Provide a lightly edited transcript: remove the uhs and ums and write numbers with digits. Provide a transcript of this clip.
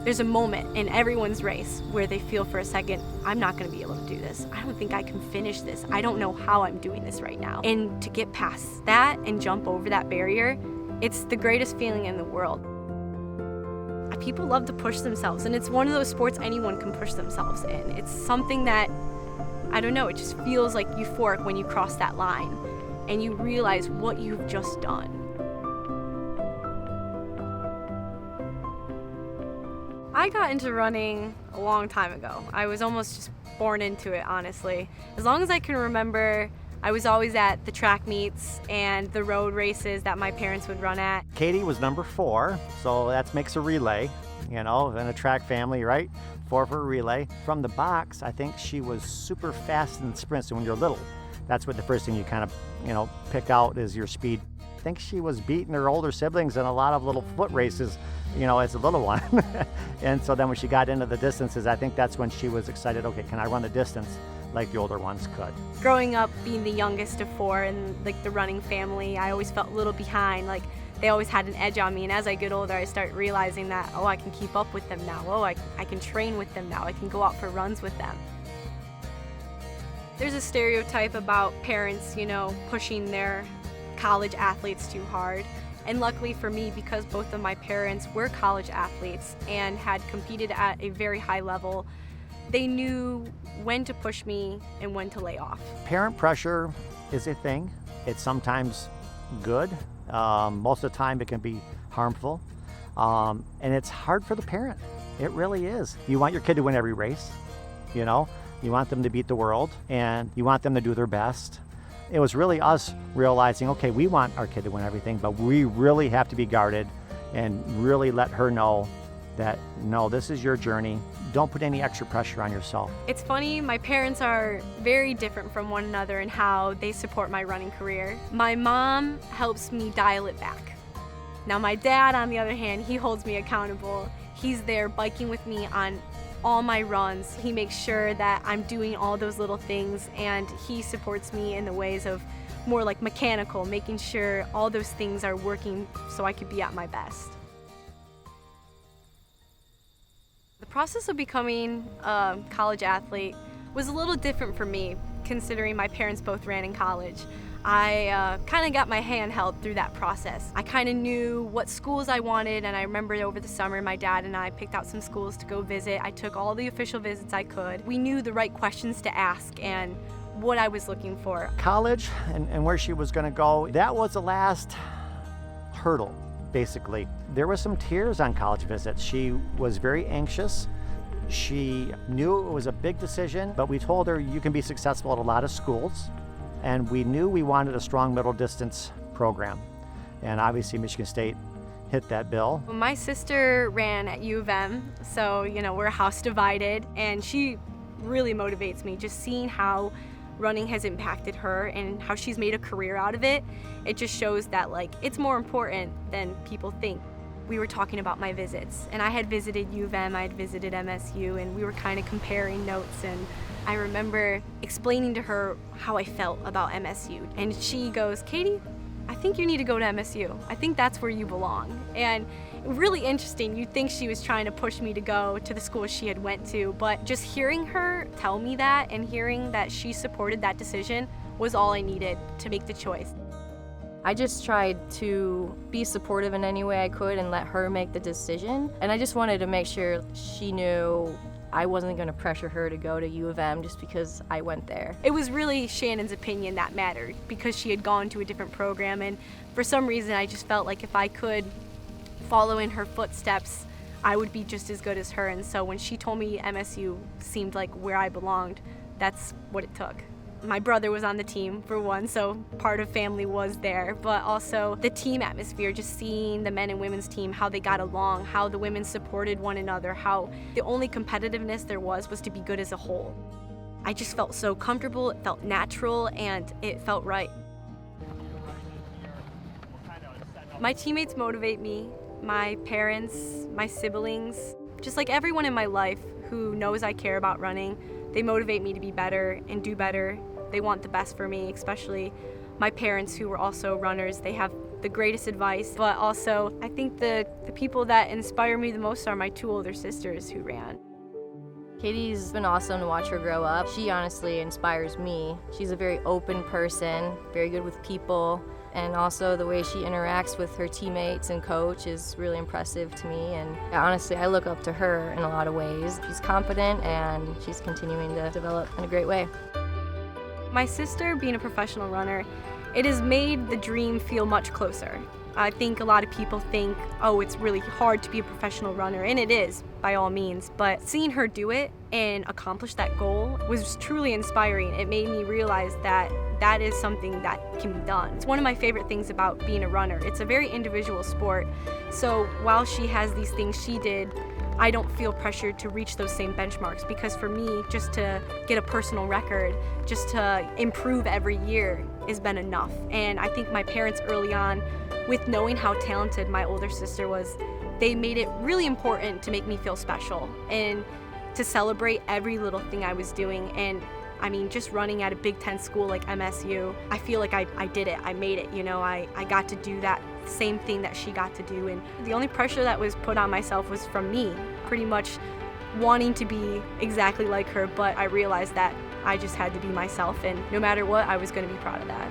There's a moment in everyone's race where they feel for a second, I'm not gonna be able to do this. I don't think I can finish this. I don't know how I'm doing this right now. And to get past that and jump over that barrier, it's the greatest feeling in the world. People love to push themselves, and it's one of those sports anyone can push themselves in. It's something that, I don't know, it just feels like euphoric when you cross that line and you realize what you've just done. I got into running a long time ago. I was almost just born into it, honestly. As long as I can remember, I was always at the track meets and the road races that my parents would run at. Katie was number 4, so that makes a relay, in a track family, right? 4 for a relay. From the box, I think she was super fast in sprints. And when you're little, that's what the first thing you kind of, pick out is your speed. I think she was beating her older siblings in a lot of little foot races, as a little one. And so then when she got into the distances, I think that's when she was excited, okay, can I run the distance like the older ones could? Growing up, being the youngest of 4 in the running family, I always felt a little behind. They always had an edge on me, and as I get older, I start realizing that, I can keep up with them now. I can train with them now. I can go out for runs with them. There's a stereotype about parents, pushing their college athletes too hard. And luckily for me, because both of my parents were college athletes and had competed at a very high level, they knew when to push me and when to lay off. Parent pressure is a thing. It's sometimes good. Most of the time it can be harmful. And it's hard for the parent. It really is. You want your kid to win every race, You want them to beat the world and you want them to do their best. It was really us realizing, okay, we want our kid to win everything, but we really have to be guarded and really let her know that, no, this is your journey. Don't put any extra pressure on yourself. It's funny, my parents are very different from one another in how they support my running career. My mom helps me dial it back. Now my dad, on the other hand, he holds me accountable. He's there biking with me on all my runs. He makes sure that I'm doing all those little things, and he supports me in the ways of more like mechanical, making sure all those things are working so I could be at my best. The process of becoming a college athlete was a little different for me, considering my parents both ran in college. I kind of got my hand held through that process. I kind of knew what schools I wanted, and I remember over the summer my dad and I picked out some schools to go visit. I took all the official visits I could. We knew the right questions to ask and what I was looking for. College and where she was going to go, that was the last hurdle, basically. There were some tears on college visits. She was very anxious. She knew it was a big decision, but we told her you can be successful at a lot of schools. And we knew we wanted a strong middle distance program. And obviously Michigan State hit that bill. My sister ran at U of M, so we're a house divided, and she really motivates me. Just seeing how running has impacted her and how she's made a career out of it, it just shows that it's more important than people think. We were talking about my visits, and I had visited U of M, I had visited MSU, and we were kind of comparing notes, and I remember explaining to her how I felt about MSU, and she goes, "Katie, I think you need to go to MSU. I think that's where you belong." And really interesting, you'd think she was trying to push me to go to the school she had went to, but just hearing her tell me that and hearing that she supported that decision was all I needed to make the choice. I just tried to be supportive in any way I could and let her make the decision. And I just wanted to make sure she knew I wasn't going to pressure her to go to U of M just because I went there. It was really Shannon's opinion that mattered because she had gone to a different program, and for some reason I just felt like if I could follow in her footsteps, I would be just as good as her. And so when she told me MSU seemed like where I belonged, that's what it took. My brother was on the team, for one, so part of family was there, but also the team atmosphere, just seeing the men and women's team, how they got along, how the women supported one another, how the only competitiveness there was to be good as a whole. I just felt so comfortable, it felt natural, and it felt right. My teammates motivate me, my parents, my siblings, just like everyone in my life who knows I care about running. They motivate me to be better and do better. They want the best for me, especially my parents who were also runners. They have the greatest advice, but also I think the people that inspire me the most are my 2 older sisters who ran. Katie's been awesome to watch her grow up. She honestly inspires me. She's a very open person, very good with people, and also the way she interacts with her teammates and coach is really impressive to me. And honestly, I look up to her in a lot of ways. She's confident and she's continuing to develop in a great way. My sister being a professional runner, it has made the dream feel much closer. I think a lot of people think, oh, it's really hard to be a professional runner, and it is, by all means, but seeing her do it and accomplish that goal was truly inspiring. It made me realize that that is something that can be done. It's one of my favorite things about being a runner. It's a very individual sport, so while she has these things she did, I don't feel pressured to reach those same benchmarks, because for me, just to get a personal record, just to improve every year has been enough. And I think my parents early on, with knowing how talented my older sister was, they made it really important to make me feel special and to celebrate every little thing I was doing. And I mean, just running at a Big Ten school like MSU, I feel like I did it, I made it, you know, I got to do that same thing that she got to do. And the only pressure that was put on myself was from me, pretty much wanting to be exactly like her, but I realized that I just had to be myself, and no matter what, I was going to be proud of that.